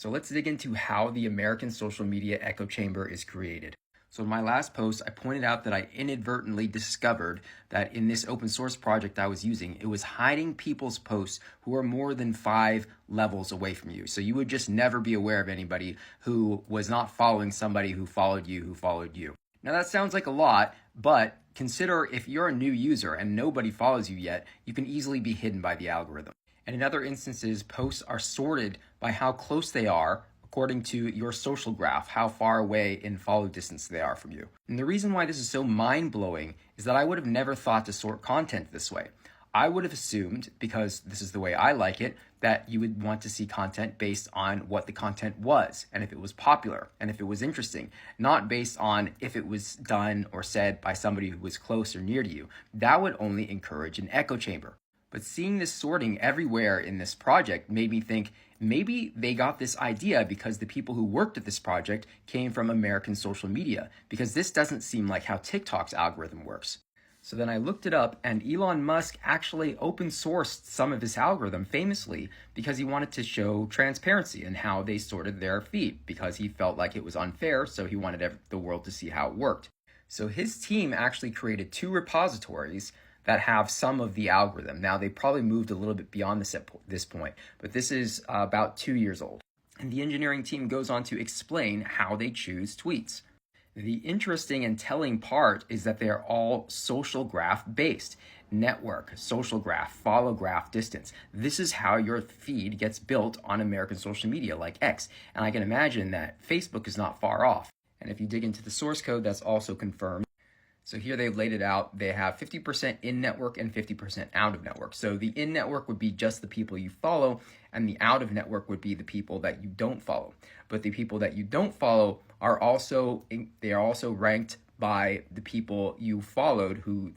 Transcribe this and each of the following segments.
So let's dig into how the American social media echo chamber is created. So in my last post, I pointed out that I inadvertently discovered that in this open source project I was using, it was hiding people's posts who are more than 5 levels away from you. So you would just never be aware of anybody who was not following somebody who followed you. Now that sounds like a lot, but consider if you're a new user and nobody follows you yet, you can easily be hidden by the algorithm. And in other instances, posts are sorted by how close they are according to your social graph, how far away in follow distance they are from you. And the reason why this is so mind-blowing is that I would have never thought to sort content this way. I would have assumed, because this is the way I like it, that you would want to see content based on what the content was, and if it was popular, and if it was interesting, not based on if it was done or said by somebody who was close or near to you. That would only encourage an echo chamber. But seeing this sorting everywhere in this project made me think maybe they got this idea because the people who worked at this project came from American social media, because this doesn't seem like how TikTok's algorithm works. So then I looked it up, and Elon Musk actually open sourced some of his algorithm famously because he wanted to show transparency in how they sorted their feed, because he felt like it was unfair, so he wanted the world to see how it worked. So his team actually created 2 repositories that have some of the algorithm. Now, they probably moved a little bit beyond this point, but this is about 2 years old. And the engineering team goes on to explain how they choose tweets. The interesting and telling part is that they're all social graph based. Network, social graph, follow graph, distance. This is how your feed gets built on American social media like X. And I can imagine that Facebook is not far off. And if you dig into the source code, that's also confirmed. So here they've laid it out. They have 50% in-network and 50% out-of-network. So the in-network would be just the people you follow, and the out-of-network would be the people that you don't follow. But the people that you don't follow are also ranked by the people you followed who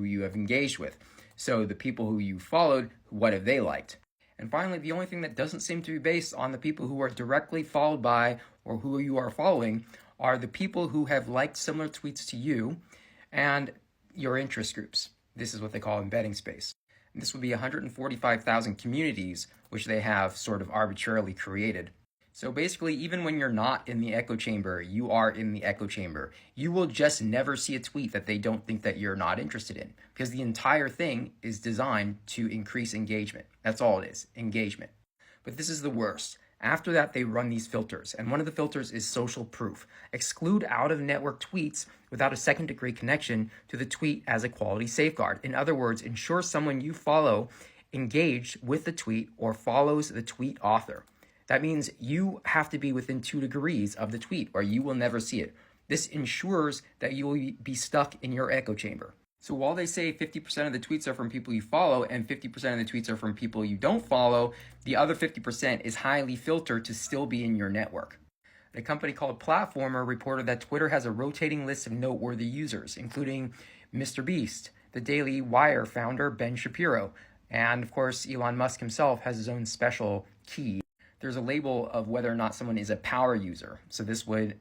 you have engaged with. So the people who you followed, what have they liked? And finally, the only thing that doesn't seem to be based on the people who are directly followed by or who you are following are the people who have liked similar tweets to you and your interest groups. This is what they call embedding space. And this would be 145,000 communities, which they have sort of arbitrarily created. So basically, even when you're not in the echo chamber, you are in the echo chamber. You will just never see a tweet that they don't think that you're not interested in, because the entire thing is designed to increase engagement. That's all it is, engagement. But this is the worst. After that, they run these filters, and one of the filters is social proof. Exclude out-of-network tweets without a second-degree connection to the tweet as a quality safeguard. In other words, ensure someone you follow engaged with the tweet or follows the tweet author. That means you have to be within 2 degrees of the tweet, or you will never see it. This ensures that you will be stuck in your echo chamber. So while they say 50% of the tweets are from people you follow and 50% of the tweets are from people you don't follow, the other 50% is highly filtered to still be in your network. A company called Platformer reported that Twitter has a rotating list of noteworthy users, including Mr. Beast, the Daily Wire founder Ben Shapiro, and of course Elon Musk himself has his own special key. There's a label of whether or not someone is a power user. So this would,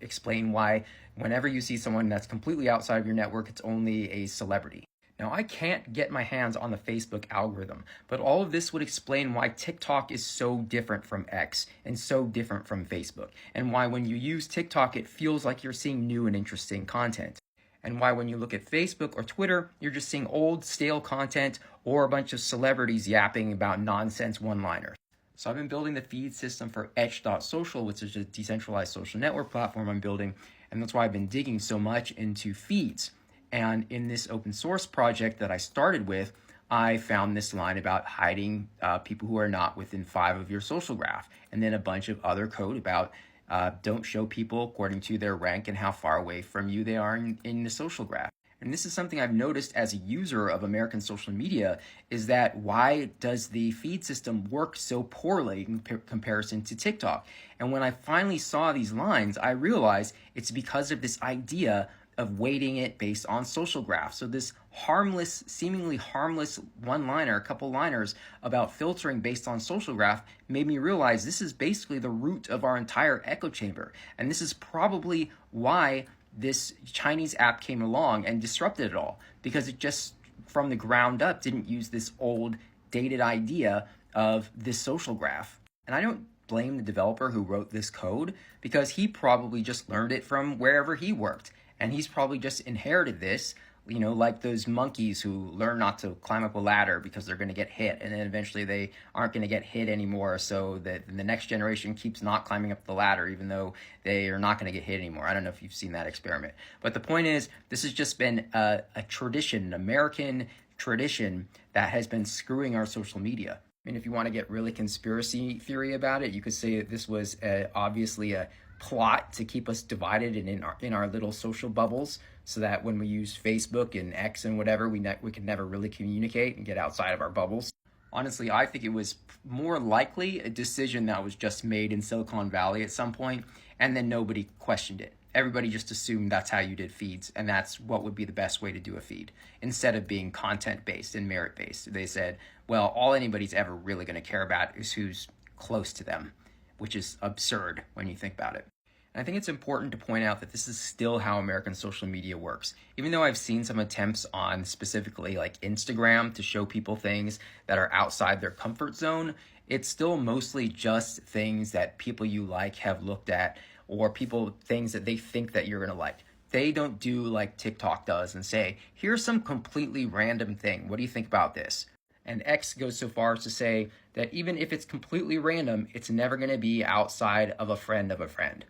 explain why whenever you see someone that's completely outside of your network, it's only a celebrity. Now, I can't get my hands on the Facebook algorithm, but all of this would explain why TikTok is so different from X and so different from Facebook, and why when you use TikTok, it feels like you're seeing new and interesting content. And why when you look at Facebook or Twitter, you're just seeing old, stale content or a bunch of celebrities yapping about nonsense one-liners. So I've been building the feed system for etch.social, which is a decentralized social network platform I'm building, and that's why I've been digging so much into feeds. And in this open source project that I started with, I found this line about hiding people who are not within 5 of your social graph, and then a bunch of other code about don't show people according to their rank and how far away from you they are in the social graph. And this is something I've noticed as a user of American social media, is that why does the feed system work so poorly in comparison to TikTok? And when I finally saw these lines, I realized it's because of this idea of weighting it based on social graph. So this seemingly harmless one-liner, a couple liners about filtering based on social graph made me realize this is basically the root of our entire echo chamber. And this is probably why this Chinese app came along and disrupted it all, because it just from the ground up didn't use this old dated idea of this social graph. And I don't blame the developer who wrote this code because he probably just learned it from wherever he worked. And he's probably just inherited this, like those monkeys who learn not to climb up a ladder because they're going to get hit. And then eventually they aren't going to get hit anymore. So that the next generation keeps not climbing up the ladder, even though they are not going to get hit anymore. I don't know if you've seen that experiment. But the point is, this has just been a tradition, an American tradition that has been screwing our social media. I mean, if you want to get really conspiracy theory about it, you could say that this was obviously a plot to keep us divided and in our little social bubbles, so that when we use Facebook and X and whatever, we can never really communicate and get outside of our bubbles. Honestly, I think it was more likely a decision that was just made in Silicon Valley at some point, and then nobody questioned it. Everybody just assumed that's how you did feeds, and that's what would be the best way to do a feed. Instead of being content-based and merit-based, they said, well, all anybody's ever really going to care about is who's close to them, which is absurd when you think about it. And I think it's important to point out that this is still how American social media works. Even though I've seen some attempts on specifically like Instagram to show people things that are outside their comfort zone, it's still mostly just things that people you like have looked at, or things that they think that you're going to like. They don't do like TikTok does and say, here's some completely random thing. What do you think about this? And X goes so far as to say that even if it's completely random, it's never going to be outside of a friend of a friend.